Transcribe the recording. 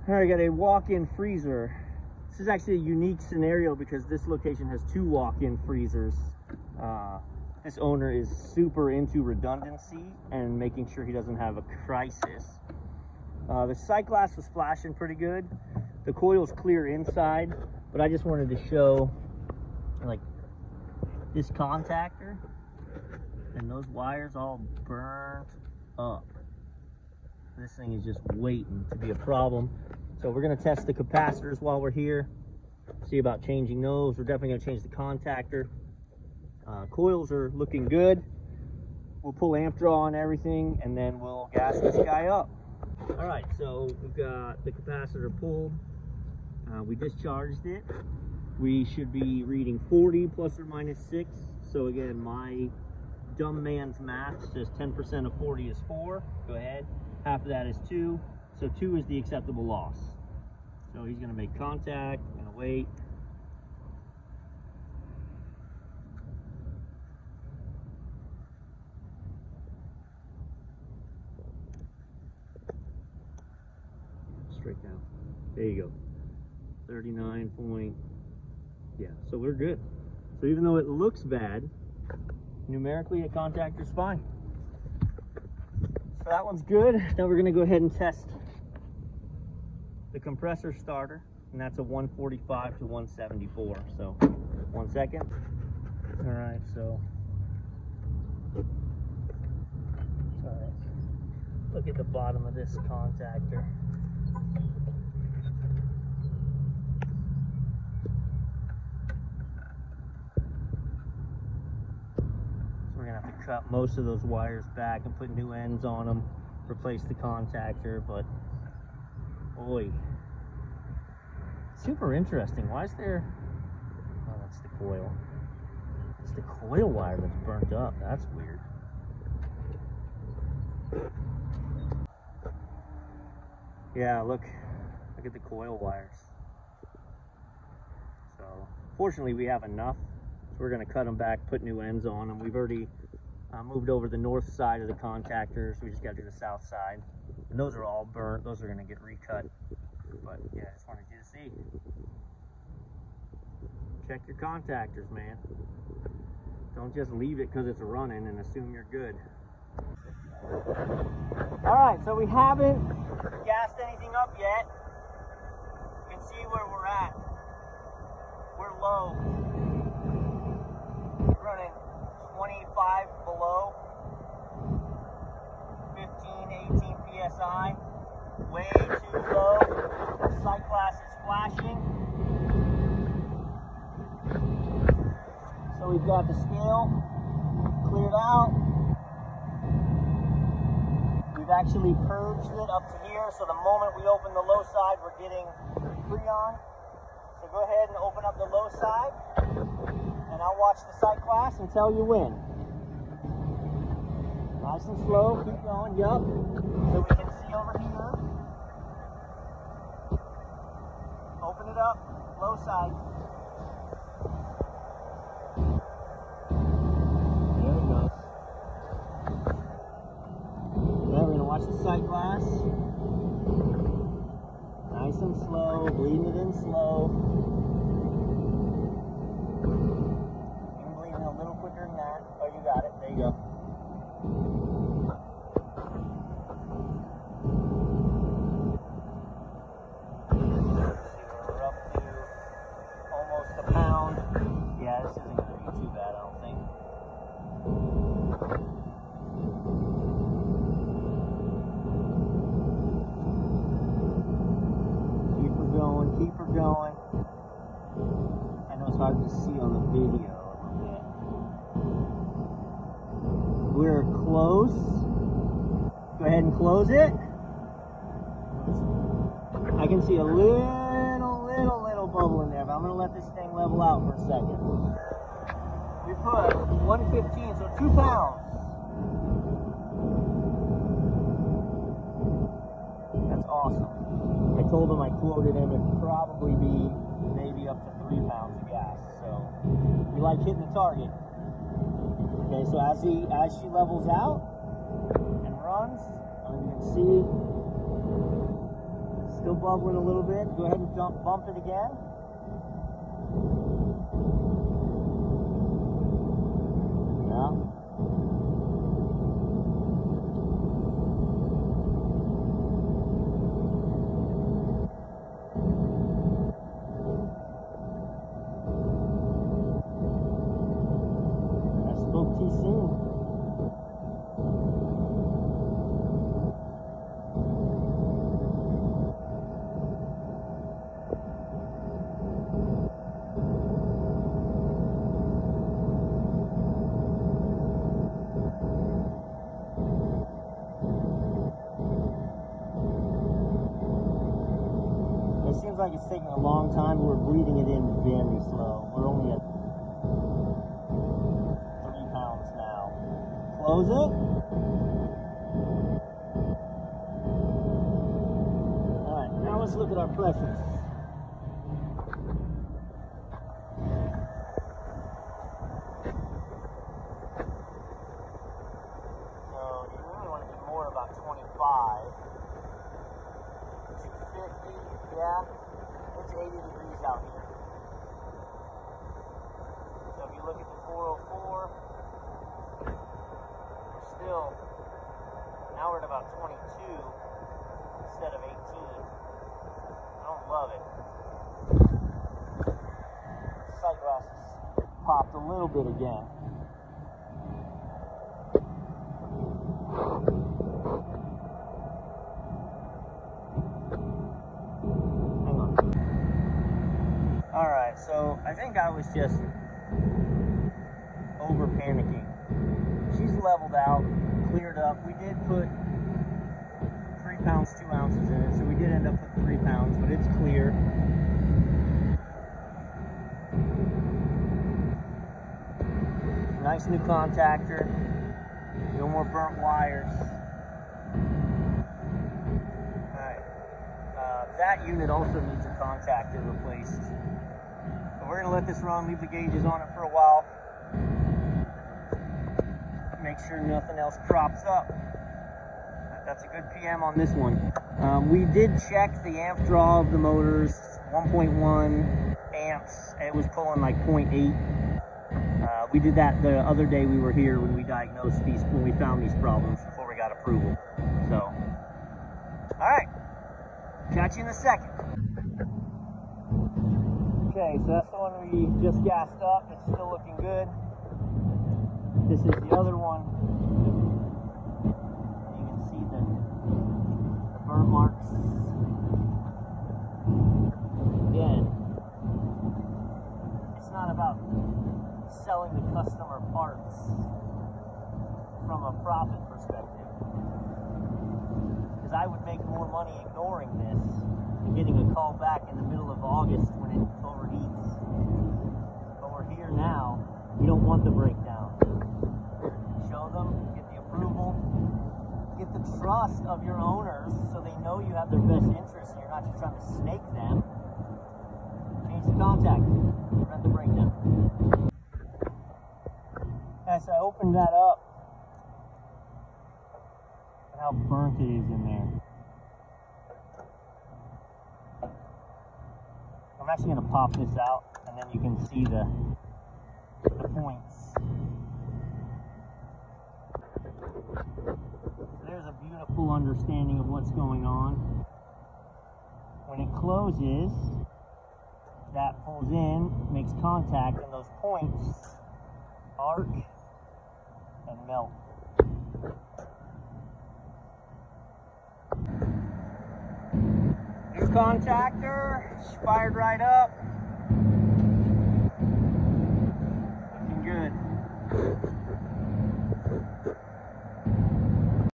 All right, I got a walk-in freezer. This is actually a unique scenario because this location has 2 walk-in freezers. This owner is super into redundancy and making sure he doesn't have a crisis. The sight glass was flashing pretty good. The coil's clear inside, but I just wanted to show like this contactor and those wires all burnt up. This thing is just waiting to be a problem. So we're gonna test the capacitors while we're here, see about changing those. We're definitely gonna change the contactor. Coils are looking good. We'll pull amp draw on everything and then we'll gas this guy up. All right, so we've got the capacitor pulled. We discharged it. We should be reading 40 plus or minus 6. So again, my dumb man's math says 10% of 40 is 4. Go ahead. Half of that is 2. So 2 is the acceptable loss. So he's going to make contact. I'm going to wait. Straight down. There you go. 39 point. Yeah, so we're good. So even though it looks bad, numerically a contactor's fine. So that one's good. Now we're going to go ahead and test the compressor starter, and that's a 145 to 174. So 1 second. All right, so sorry. Look at the bottom of this contactor. So we're gonna have to cut most of those wires back and put new ends on them, replace the contactor, but boy, super interesting. Why is there, oh, that's the coil. It's the coil wire that's burnt up. That's weird. Yeah, look at the coil wires. So fortunately we have enough, so we're gonna cut them back, put new ends on them. We've already moved over the north side of the contactors. We just gotta do the south side. And those are all burnt. Those are gonna get recut. But yeah, I just wanted you to see. Check your contactors, man. Don't just leave it because it's running and assume you're good. All right, so we haven't gassed anything up yet. You can see where we're at. We're low. We're running 25 below, 15, 18 PSI. Way too low. The sight glass is flashing. So we've got the scale cleared out. We've actually purged it up to here, so the moment we open the low side, we're getting Freon. So go ahead and open up the low side, and I'll watch the sight glass and tell you when. Nice and slow, keep going, yup. So we can see over here. Open it up, low side. There it goes. Now we're gonna watch the sight glass. Nice and slow, bleeding it in slow. Even bleeding a little quicker than that. Oh, you got it, there you go. Keep her going. I know it's hard to see on the video a little bit. We're close. Go ahead and close it. I can see a little bubble in there, but I'm going to let this thing level out for a second. We put 115, so 2 pounds. That's awesome. I told him I quoted him it'd probably be maybe up to 3 pounds of gas. So we like hitting the target. Okay, so as she levels out and runs, you can see Still bubbling a little bit. Go ahead and bump it again. Yeah. I spoke too soon. It seems like it's taking a long time, but we're bleeding it in very slow. We're only at 3 pounds now. Close it. Alright, now let's look at our pressures. So you really want to do more about 25. 250, yeah, it's 80 degrees out here. So if you look at the 404, we're still, now we're at about 22 instead of 18. I don't love it. Sight glasses popped a little bit again. Alright, so I think I was just over panicking. She's leveled out, cleared up. We did put 3 pounds, 2 ounces in it, so we did end up with 3 pounds, but it's clear. Nice new contactor, no more burnt wires. That unit also needs a contactor replaced. But we're going to let this run, leave the gauges on it for a while. Make sure nothing else crops up. That's a good PM on this one. We did check the amp draw of the motors, 1.1 amps. It was pulling like 0.8. We did that the other day we were here when we diagnosed these, when we found these problems before we got approval. So, all right. Catch you in a second. Okay, so that's the one we just gassed up. It's still looking good. This is the other one. You can see the burn marks. Again, it's not about selling the customer parts from a profit perspective. Because I would make more money ignoring this and getting a call back in the middle of August when it overheats. But we're here now. We don't want the breakdown. Show them, get the approval, get the trust of your owners so they know you have their best interests and you're not just trying to snake them. Change the contact, prevent the breakdown. As I opened that up, how burnt it is in there. I'm actually going to pop this out and then you can see the points. There's a beautiful understanding of what's going on. When it closes, that pulls in, makes contact, and those points arc and melt. New contactor, fired right up.